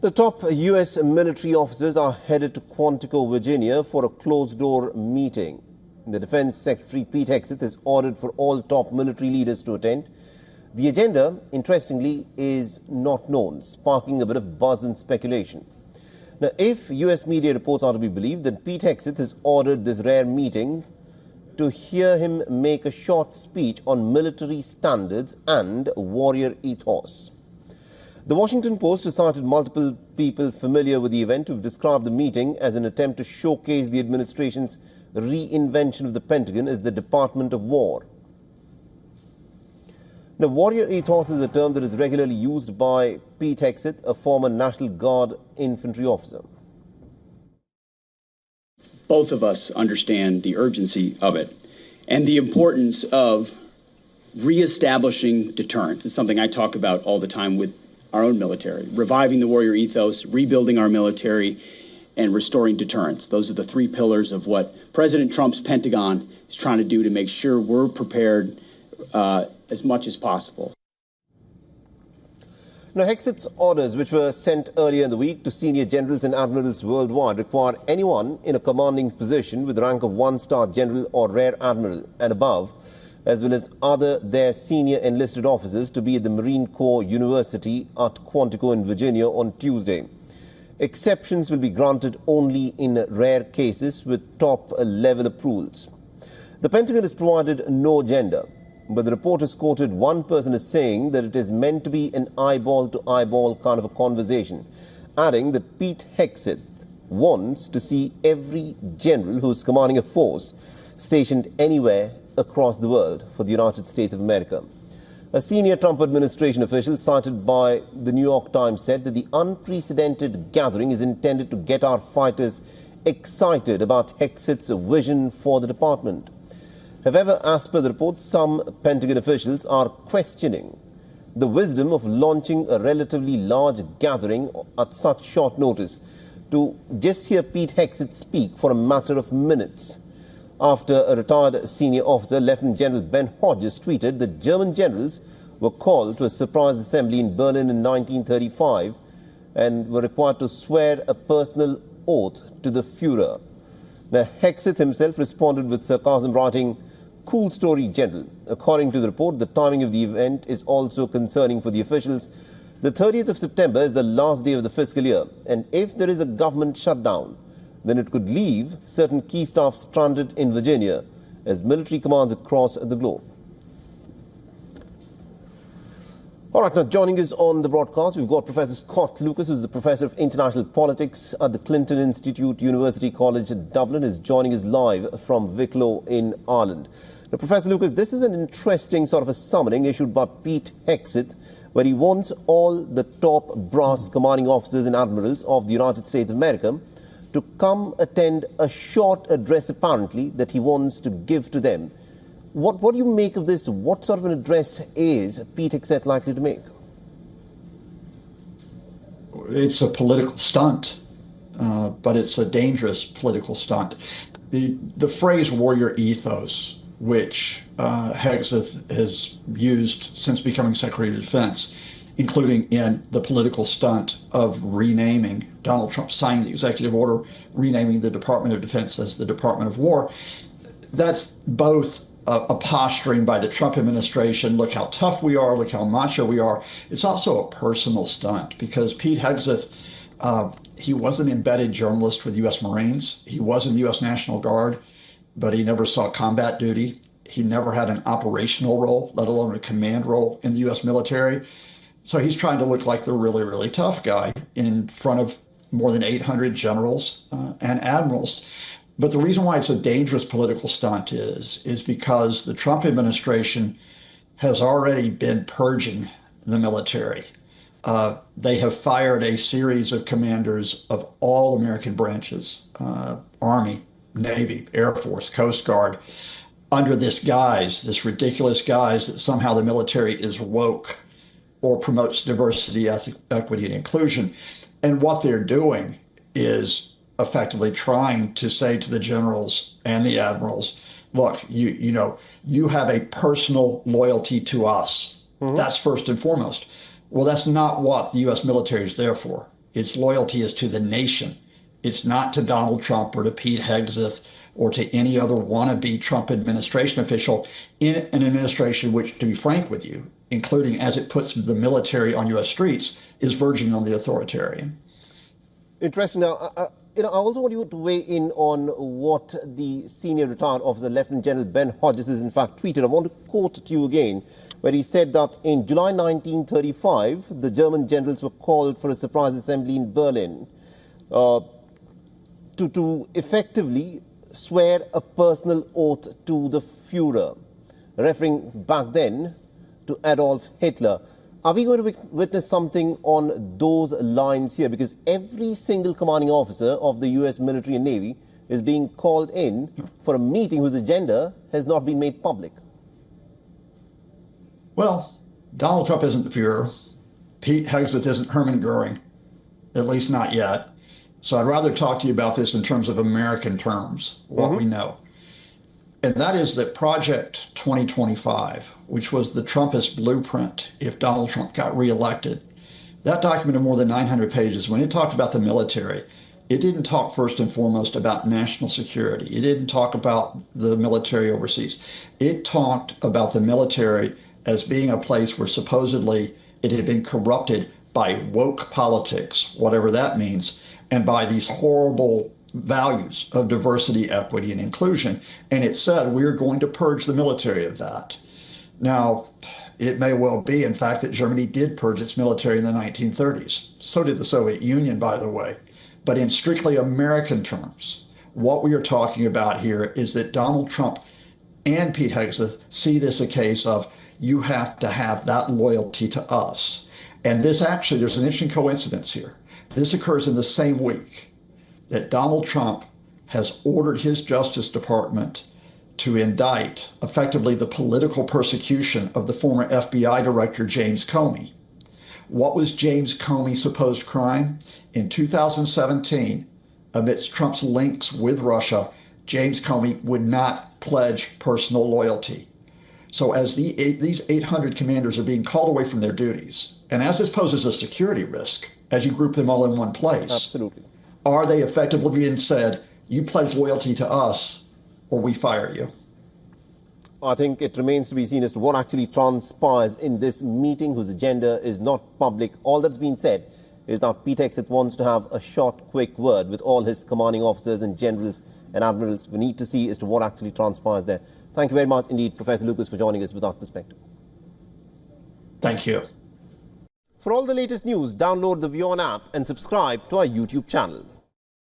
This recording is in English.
The top U.S. military officers are headed to Quantico, Virginia for a closed-door meeting. The Defense Secretary Pete Hegseth has ordered for all top military leaders to attend. The agenda, interestingly, is not known, sparking a bit of buzz and speculation. Now, if U.S. media reports are to be believed, then Pete Hegseth has ordered this rare meeting to hear him make a short speech on military standards and warrior ethos. The Washington Post has cited multiple people familiar with the event who've described the meeting as an attempt to showcase the administration's reinvention of the Pentagon as the Department of War. Now, warrior ethos is a term that is regularly used by Pete Hegseth, a former National Guard infantry officer. Both of us understand the urgency of it and the importance of reestablishing deterrence. It's something I talk about all the time with our own military, reviving the warrior ethos, rebuilding our military, and restoring deterrence. Those are the three pillars of what President Trump's Pentagon is trying to do to make sure we're prepared as much as possible. Now, Hegseth's orders, which were sent earlier in the week to senior generals and admirals worldwide, require anyone in a commanding position with the rank of one-star general or rear admiral and above, as well as their senior enlisted officers, to be at the Marine Corps University at Quantico in Virginia on Tuesday. Exceptions will be granted only in rare cases with top-level approvals. The Pentagon has provided no agenda, but the report has quoted one person as saying that it is meant to be an eyeball-to-eyeball kind of a conversation, adding that Pete Hegseth wants to see every general who is commanding a force stationed anywhere across the world for the United States of America. A senior Trump administration official cited by the New York Times said that the unprecedented gathering is intended to get our fighters excited about Hegseth's vision for the department. However, as per the report, some Pentagon officials are questioning the wisdom of launching a relatively large gathering at such short notice to just hear Pete Hegseth speak for a matter of minutes. After a retired senior officer, Lieutenant General Ben Hodges, tweeted that German generals were called to a surprise assembly in Berlin in 1935 and were required to swear a personal oath to the Führer. Now, Hegseth himself responded with sarcasm, writing, "Cool story, General." According to the report, the timing of the event is also concerning for the officials. The 30th of September is the last day of the fiscal year, and if there is a government shutdown, then it could leave certain key staff stranded in Virginia as military commands across the globe. All right, now joining us on the broadcast, we've got Professor Scott Lucas, who's the Professor of International Politics at the Clinton Institute, University College Dublin, is joining us live from Wicklow in Ireland. Now, Professor Lucas, this is an interesting sort of a summoning issued by Pete Hegseth, where he wants all the top brass commanding officers and admirals of the United States of America to come attend a short address, apparently, that he wants to give to them. What do you make of this? What sort of an address is Pete Hegseth likely to make? It's a political stunt, but it's a dangerous political stunt. The phrase warrior ethos, which Hegseth has used since becoming Secretary of Defense, including in the political stunt of renaming, Donald Trump signing the executive order, renaming the Department of Defense as the Department of War. That's both a posturing by the Trump administration, look how tough we are, look how macho we are. It's also a personal stunt because Pete Hegseth, he was an embedded journalist with U.S. Marines. He was in the U.S. National Guard, but he never saw combat duty. He never had an operational role, let alone a command role in the U.S. military. So he's trying to look like the really, really tough guy in front of more than 800 generals and admirals. But the reason why it's a dangerous political stunt is because the Trump administration has already been purging the military. They have fired a series of commanders of all American branches, Army, Navy, Air Force, Coast Guard, under this guise, this ridiculous guise that somehow the military is woke or promotes diversity, equity, and inclusion. And what they're doing is effectively trying to say to the generals and the admirals, look, you have a personal loyalty to us. Mm-hmm. That's first and foremost. Well, that's not what the U.S. military is there for. Its loyalty is to the nation. It's not to Donald Trump or to Pete Hegseth or to any other wannabe Trump administration official in an administration which, to be frank with you, including as it puts the military on U.S. streets, is verging on the authoritarian. Interesting. Now, I also want you to weigh in on what the senior retired officer, Lieutenant General Ben Hodges, has in fact tweeted. I want to quote to you again, where he said that in July 1935, the German generals were called for a surprise assembly in Berlin to effectively swear a personal oath to the Führer, referring back then to Adolf Hitler. Are we going to witness something on those lines here? Because every single commanding officer of the U.S. military and Navy is being called in for a meeting whose agenda has not been made public. Well, Donald Trump isn't the Führer. Pete Hegseth isn't Hermann Goering, at least not yet. So I'd rather talk to you about this in terms of American terms, what we know. And that is that Project 2025, which was the Trumpist blueprint if Donald Trump got reelected, that document of more than 900 pages, when it talked about the military, it didn't talk first and foremost about national security. It didn't talk about the military overseas. It talked about the military as being a place where supposedly it had been corrupted by woke politics, whatever that means, and by these horrible values of diversity, equity, and inclusion. And it said, we're going to purge the military of that. Now, it may well be, in fact, that Germany did purge its military in the 1930s. So did the Soviet Union, by the way. But in strictly American terms, what we are talking about here is that Donald Trump and Pete Hegseth see this a case of, you have to have that loyalty to us. And this actually, there's an interesting coincidence here. This occurs in the same week that Donald Trump has ordered his Justice Department to indict effectively the political persecution of the former FBI Director James Comey. What was James Comey's supposed crime? In 2017, amidst Trump's links with Russia, James Comey would not pledge personal loyalty. So as these 800 commanders are being called away from their duties, and as this poses a security risk, as you group them all in one place, absolutely, are they effectively being said, you pledge loyalty to us or we fire you? I think it remains to be seen as to what actually transpires in this meeting, whose agenda is not public. All that's been said is that Pete Hegseth wants to have a short, quick word with all his commanding officers and generals and admirals. We need to see as to what actually transpires there. Thank you very much indeed, Professor Lucas, for joining us with that perspective. Thank you. For all the latest news, download the WION app and subscribe to our YouTube channel.